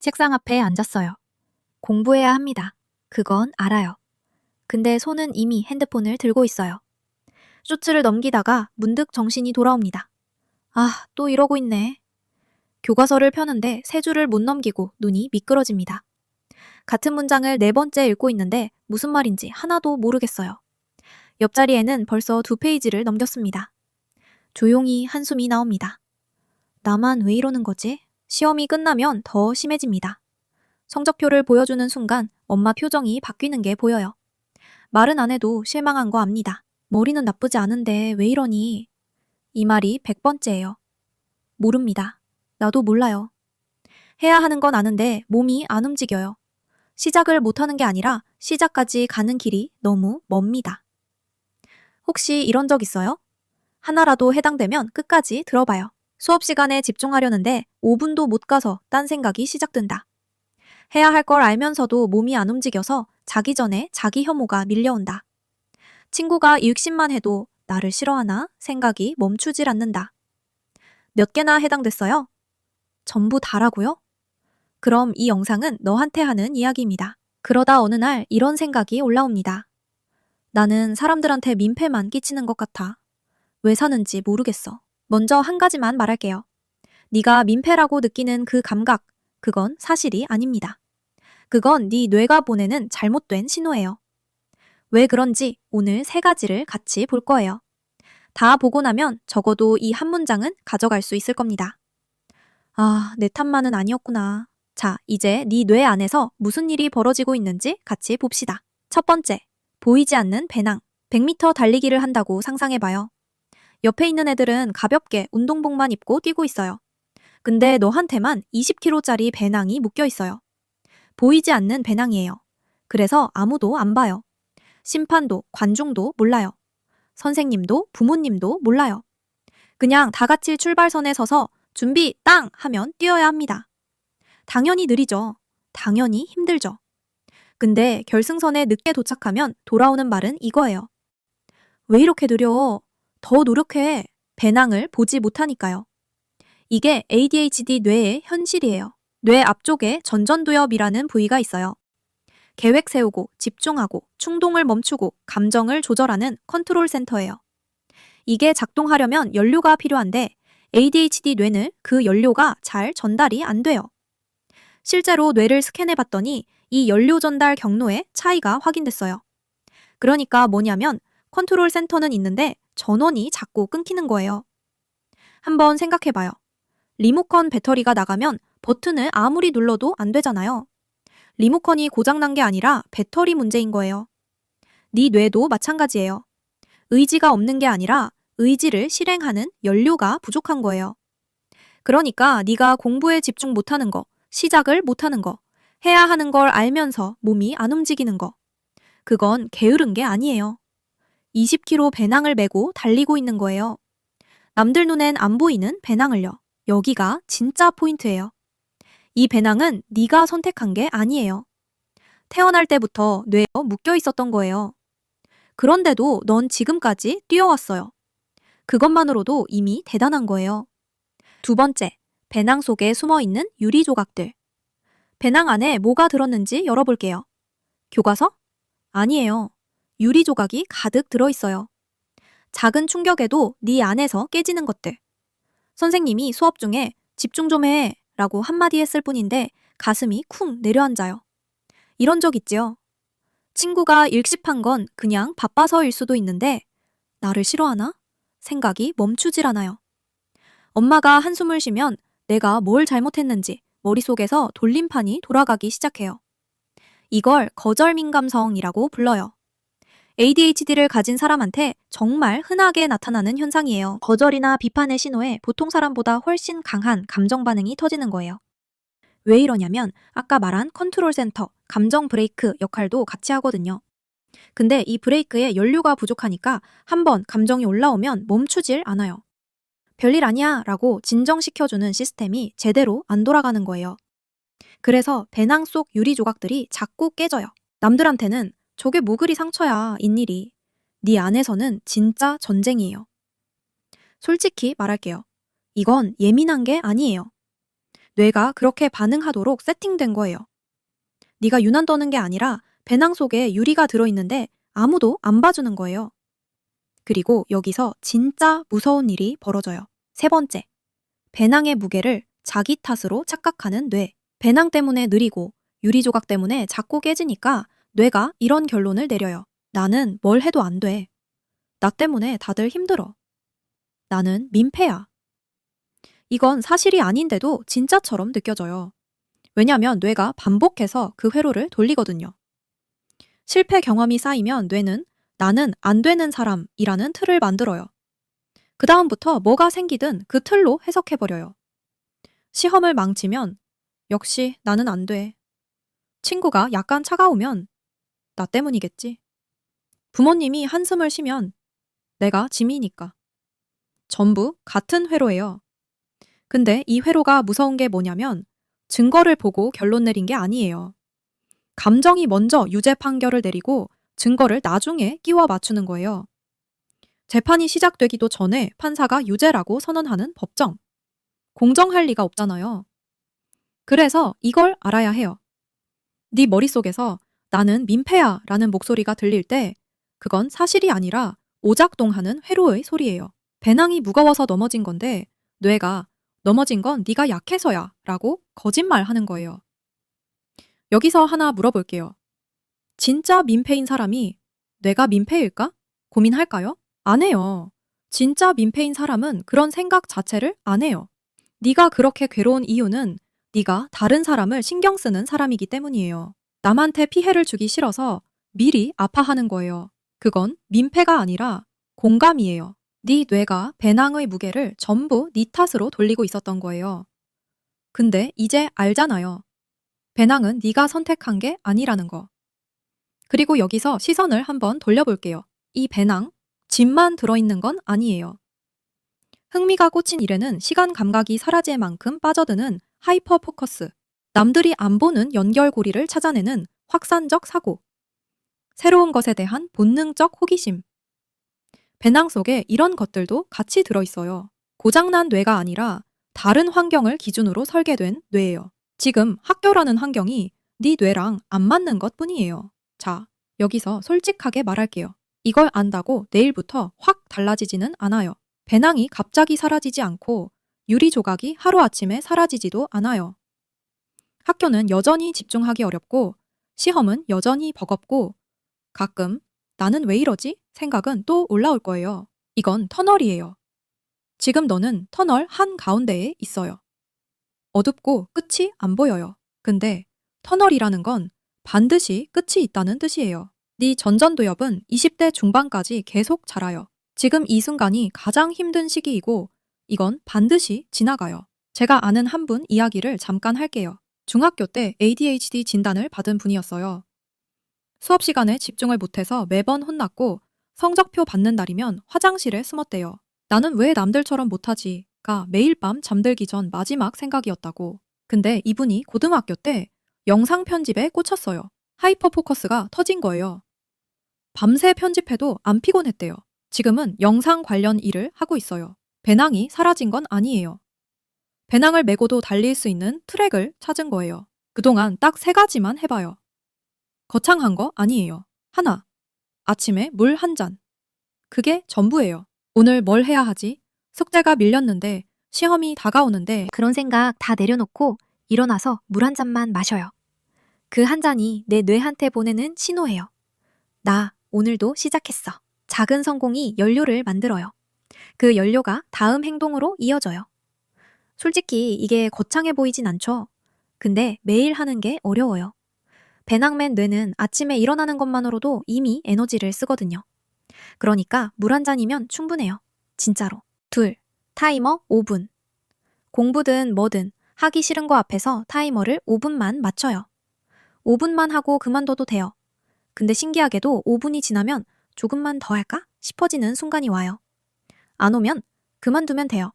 책상 앞에 앉았어요. 공부해야 합니다. 그건 알아요. 근데 손은 이미 핸드폰을 들고 있어요. 쇼츠를 넘기다가 문득 정신이 돌아옵니다. 아, 또 이러고 있네. 교과서를 펴는데 세 줄을 못 넘기고 눈이 미끄러집니다. 같은 문장을 네 번째 읽고 있는데 무슨 말인지 하나도 모르겠어요. 옆자리에는 벌써 2페이지를 넘겼습니다. 조용히 한숨이 나옵니다. 나만 왜 이러는 거지? 시험이 끝나면 더 심해집니다. 성적표를 보여주는 순간 엄마 표정이 바뀌는 게 보여요. 말은 안 해도 실망한 거 압니다. 머리는 나쁘지 않은데 왜 이러니? 이 말이 100번째예요. 모릅니다. 나도 몰라요. 해야 하는 건 아는데 몸이 안 움직여요. 시작을 못하는 게 아니라 시작까지 가는 길이 너무 멉니다. 혹시 이런 적 있어요? 하나라도 해당되면 끝까지 들어봐요. 수업 시간에 집중하려는데 5분도 못 가서 딴 생각이 시작된다. 해야 할 걸 알면서도 몸이 안 움직여서 자기 전에 자기 혐오가 밀려온다. 친구가 욕심만 해도 나를 싫어하나 생각이 멈추질 않는다. 몇 개나 해당됐어요? 전부 다라고요? 그럼 이 영상은 너한테 하는 이야기입니다. 그러다 어느 날 이런 생각이 올라옵니다. 나는 사람들한테 민폐만 끼치는 것 같아. 왜 사는지 모르겠어. 먼저 한 가지만 말할게요. 네가 민폐라고 느끼는 그 감각, 그건 사실이 아닙니다. 그건 네 뇌가 보내는 잘못된 신호예요. 왜 그런지 오늘 3가지를 같이 볼 거예요. 다 보고 나면 적어도 이 한 문장은 가져갈 수 있을 겁니다. 아, 내 탓만은 아니었구나. 자, 이제 네 뇌 안에서 무슨 일이 벌어지고 있는지 같이 봅시다. 첫 번째, 보이지 않는 배낭. 100m 달리기를 한다고 상상해봐요. 옆에 있는 애들은 가볍게 운동복만 입고 뛰고 있어요. 근데 너한테만 20kg짜리 배낭이 묶여 있어요. 보이지 않는 배낭이에요. 그래서 아무도 안 봐요. 심판도 관중도 몰라요. 선생님도 부모님도 몰라요. 그냥 다 같이 출발선에 서서 준비 땅 하면 뛰어야 합니다. 당연히 느리죠. 당연히 힘들죠. 근데 결승선에 늦게 도착하면 돌아오는 말은 이거예요. 왜 이렇게 느려? 더 노력해. 배낭을 보지 못하니까요. 이게 ADHD 뇌의 현실이에요. 뇌 앞쪽에 전전두엽이라는 부위가 있어요. 계획 세우고 집중하고 충동을 멈추고 감정을 조절하는 컨트롤 센터예요. 이게 작동하려면 연료가 필요한데 ADHD 뇌는 그 연료가 잘 전달이 안 돼요. 실제로 뇌를 스캔해 봤더니 이 연료 전달 경로에 차이가 확인됐어요. 그러니까 뭐냐면 컨트롤 센터는 있는데 전원이 자꾸 끊기는 거예요. 한번 생각해 봐요. 리모컨 배터리가 나가면 버튼을 아무리 눌러도 안 되잖아요. 리모컨이 고장난 게 아니라 배터리 문제인 거예요. 네 뇌도 마찬가지예요. 의지가 없는 게 아니라 의지를 실행하는 연료가 부족한 거예요. 그러니까 네가 공부에 집중 못하는 거, 시작을 못하는 거, 해야 하는 걸 알면서 몸이 안 움직이는 거. 그건 게으른 게 아니에요. 20kg 배낭을 메고 달리고 있는 거예요. 남들 눈엔 안 보이는 배낭을요. 여기가 진짜 포인트예요. 이 배낭은 네가 선택한 게 아니에요. 태어날 때부터 뇌에 묶여 있었던 거예요. 그런데도 넌 지금까지 뛰어왔어요. 그것만으로도 이미 대단한 거예요. 두 번째, 배낭 속에 숨어있는 유리 조각들. 배낭 안에 뭐가 들었는지 열어볼게요. 교과서? 아니에요. 유리 조각이 가득 들어있어요. 작은 충격에도 네 안에서 깨지는 것들. 선생님이 수업 중에 집중 좀 해 라고 한마디 했을 뿐인데 가슴이 쿵 내려앉아요. 이런 적 있지요? 친구가 일십한 건 그냥 바빠서일 수도 있는데 나를 싫어하나? 생각이 멈추질 않아요. 엄마가 한숨을 쉬면 내가 뭘 잘못했는지 머릿속에서 돌림판이 돌아가기 시작해요. 이걸 거절민감성이라고 불러요. ADHD를 가진 사람한테 정말 흔하게 나타나는 현상이에요. 거절이나 비판의 신호에 보통 사람보다 훨씬 강한 감정 반응이 터지는 거예요. 왜 이러냐면 아까 말한 컨트롤 센터, 감정 브레이크 역할도 같이 하거든요. 근데 이 브레이크에 연료가 부족하니까 한번 감정이 올라오면 멈추질 않아요. 별일 아니야 라고 진정시켜주는 시스템이 제대로 안 돌아가는 거예요. 그래서 배낭 속 유리 조각들이 자꾸 깨져요. 남들한테는 저게 뭐 그리 상처야, 잇일이. 네 안에서는 진짜 전쟁이에요. 솔직히 말할게요. 이건 예민한 게 아니에요. 뇌가 그렇게 반응하도록 세팅된 거예요. 네가 유난 떠는 게 아니라 배낭 속에 유리가 들어있는데 아무도 안 봐주는 거예요. 그리고 여기서 진짜 무서운 일이 벌어져요. 세 번째, 배낭의 무게를 자기 탓으로 착각하는 뇌. 배낭 때문에 느리고 유리 조각 때문에 자꾸 깨지니까 뇌가 이런 결론을 내려요. 나는 뭘 해도 안 돼. 나 때문에 다들 힘들어. 나는 민폐야. 이건 사실이 아닌데도 진짜처럼 느껴져요. 왜냐면 뇌가 반복해서 그 회로를 돌리거든요. 실패 경험이 쌓이면 뇌는 나는 안 되는 사람이라는 틀을 만들어요. 그 다음부터 뭐가 생기든 그 틀로 해석해버려요. 시험을 망치면 역시 나는 안 돼. 친구가 약간 차가우면 나 때문이겠지. 부모님이 한숨을 쉬면 내가 짐이니까. 전부 같은 회로예요. 근데 이 회로가 무서운 게 뭐냐면 증거를 보고 결론 내린 게 아니에요. 감정이 먼저 유죄 판결을 내리고 증거를 나중에 끼워 맞추는 거예요. 재판이 시작되기도 전에 판사가 유죄라고 선언하는 법정. 공정할 리가 없잖아요. 그래서 이걸 알아야 해요. 네 머릿속에서 나는 민폐야 라는 목소리가 들릴 때 그건 사실이 아니라 오작동하는 회로의 소리예요. 배낭이 무거워서 넘어진 건데 뇌가 넘어진 건 네가 약해서야 라고 거짓말하는 거예요. 여기서 하나 물어볼게요. 진짜 민폐인 사람이 내가 민폐일까? 고민할까요? 안 해요. 진짜 민폐인 사람은 그런 생각 자체를 안 해요. 네가 그렇게 괴로운 이유는 네가 다른 사람을 신경 쓰는 사람이기 때문이에요. 남한테 피해를 주기 싫어서 미리 아파하는 거예요. 그건 민폐가 아니라 공감이에요. 네 뇌가 배낭의 무게를 전부 네 탓으로 돌리고 있었던 거예요. 근데 이제 알잖아요. 배낭은 네가 선택한 게 아니라는 거. 그리고 여기서 시선을 한번 돌려볼게요. 이 배낭, 짐만 들어있는 건 아니에요. 흥미가 꽂힌 일에는 시간 감각이 사라질 만큼 빠져드는 하이퍼 포커스, 남들이 안 보는 연결고리를 찾아내는 확산적 사고, 새로운 것에 대한 본능적 호기심. 배낭 속에 이런 것들도 같이 들어있어요. 고장난 뇌가 아니라 다른 환경을 기준으로 설계된 뇌예요. 지금 학교라는 환경이 네 뇌랑 안 맞는 것 뿐이에요. 자, 여기서 솔직하게 말할게요. 이걸 안다고 내일부터 확 달라지지는 않아요. 배낭이 갑자기 사라지지 않고 유리 조각이 하루아침에 사라지지도 않아요. 학교는 여전히 집중하기 어렵고 시험은 여전히 버겁고 가끔 나는 왜 이러지? 생각은 또 올라올 거예요. 이건 터널이에요. 지금 너는 터널 한가운데에 있어요. 어둡고 끝이 안 보여요. 근데 터널이라는 건 반드시 끝이 있다는 뜻이에요. 네 전전두엽은 20대 중반까지 계속 자라요. 지금 이 순간이 가장 힘든 시기이고 이건 반드시 지나가요. 제가 아는 한 분 이야기를 잠깐 할게요. 중학교 때 ADHD 진단을 받은 분이었어요. 수업 시간에 집중을 못해서 매번 혼났고 성적표 받는 날이면 화장실에 숨었대요. 나는 왜 남들처럼 못하지가 매일 밤 잠들기 전 마지막 생각이었다고. 근데 이분이 고등학교 때 영상 편집에 꽂혔어요. 하이퍼 포커스가 터진 거예요. 밤새 편집해도 안 피곤했대요. 지금은 영상 관련 일을 하고 있어요. 배낭이 사라진 건 아니에요. 배낭을 메고도 달릴 수 있는 트랙을 찾은 거예요. 그동안 딱 3가지만 해봐요. 거창한 거 아니에요. 하나, 아침에 물 1잔. 그게 전부예요. 오늘 뭘 해야 하지? 숙제가 밀렸는데, 시험이 다가오는데 그런 생각 다 내려놓고 일어나서 물 1잔만 마셔요. 그 1잔이 내 뇌한테 보내는 신호예요. 나 오늘도 시작했어. 작은 성공이 연료를 만들어요. 그 연료가 다음 행동으로 이어져요. 솔직히 이게 거창해 보이진 않죠? 근데 매일 하는 게 어려워요. 배낭맨 뇌는 아침에 일어나는 것만으로도 이미 에너지를 쓰거든요. 그러니까 물 1잔이면 충분해요. 진짜로. 둘, 타이머 5분. 공부든 뭐든 하기 싫은 거 앞에서 타이머를 5분만 맞춰요. 5분만 하고 그만둬도 돼요. 근데 신기하게도 5분이 지나면 조금만 더 할까 싶어지는 순간이 와요. 안 오면 그만두면 돼요.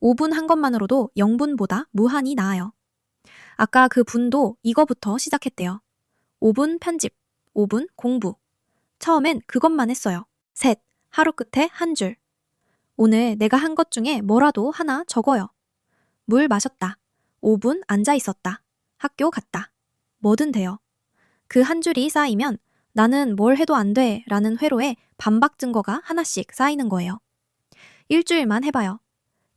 5분 한 것만으로도 0분보다 무한히 나아요. 아까 그 분도 이거부터 시작했대요. 5분 편집, 5분 공부. 처음엔 그것만 했어요. 셋, 하루 끝에 한 줄. 오늘 내가 한 것 중에 뭐라도 하나 적어요. 물 마셨다. 5분 앉아 있었다. 학교 갔다. 뭐든 돼요. 그 한 줄이 쌓이면 나는 뭘 해도 안 돼 라는 회로에 반박 증거가 하나씩 쌓이는 거예요. 일주일만 해봐요.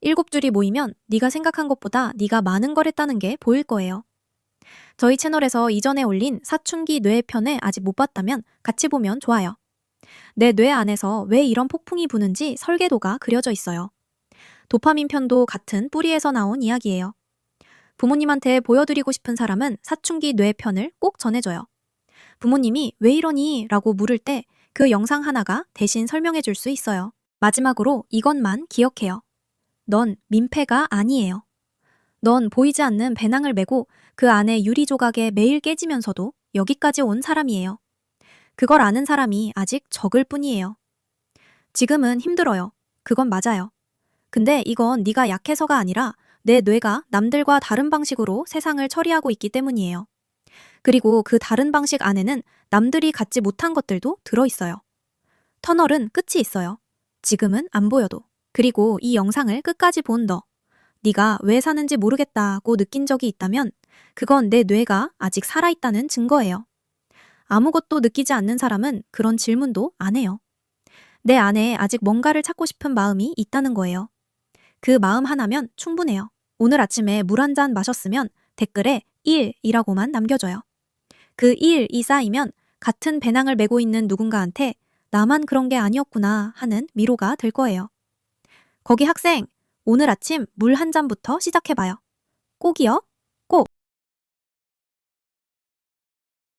7줄이 모이면 네가 생각한 것보다 네가 많은 걸 했다는 게 보일 거예요. 저희 채널에서 이전에 올린 사춘기 뇌 편을 아직 못 봤다면 같이 보면 좋아요. 내 뇌 안에서 왜 이런 폭풍이 부는지 설계도가 그려져 있어요. 도파민 편도 같은 뿌리에서 나온 이야기예요. 부모님한테 보여드리고 싶은 사람은 사춘기 뇌 편을 꼭 전해줘요. 부모님이 왜 이러니? 라고 물을 때 그 영상 하나가 대신 설명해 줄 수 있어요. 마지막으로 이것만 기억해요. 넌 민폐가 아니에요. 넌 보이지 않는 배낭을 메고 그 안에 유리 조각에 매일 깨지면서도 여기까지 온 사람이에요. 그걸 아는 사람이 아직 적을 뿐이에요. 지금은 힘들어요. 그건 맞아요. 근데 이건 네가 약해서가 아니라 내 뇌가 남들과 다른 방식으로 세상을 처리하고 있기 때문이에요. 그리고 그 다른 방식 안에는 남들이 갖지 못한 것들도 들어있어요. 터널은 끝이 있어요. 지금은 안 보여도. 그리고 이 영상을 끝까지 본 너. 네가 왜 사는지 모르겠다고 느낀 적이 있다면 그건 내 뇌가 아직 살아있다는 증거예요. 아무것도 느끼지 않는 사람은 그런 질문도 안 해요. 내 안에 아직 뭔가를 찾고 싶은 마음이 있다는 거예요. 그 마음 하나면 충분해요. 오늘 아침에 물 한 잔 마셨으면 댓글에 1이라고만 남겨줘요. 그 1이 쌓이면 같은 배낭을 메고 있는 누군가한테 나만 그런 게 아니었구나 하는 위로가 될 거예요. 거기 학생, 오늘 아침 물 한 잔부터 시작해봐요. 꼭이요.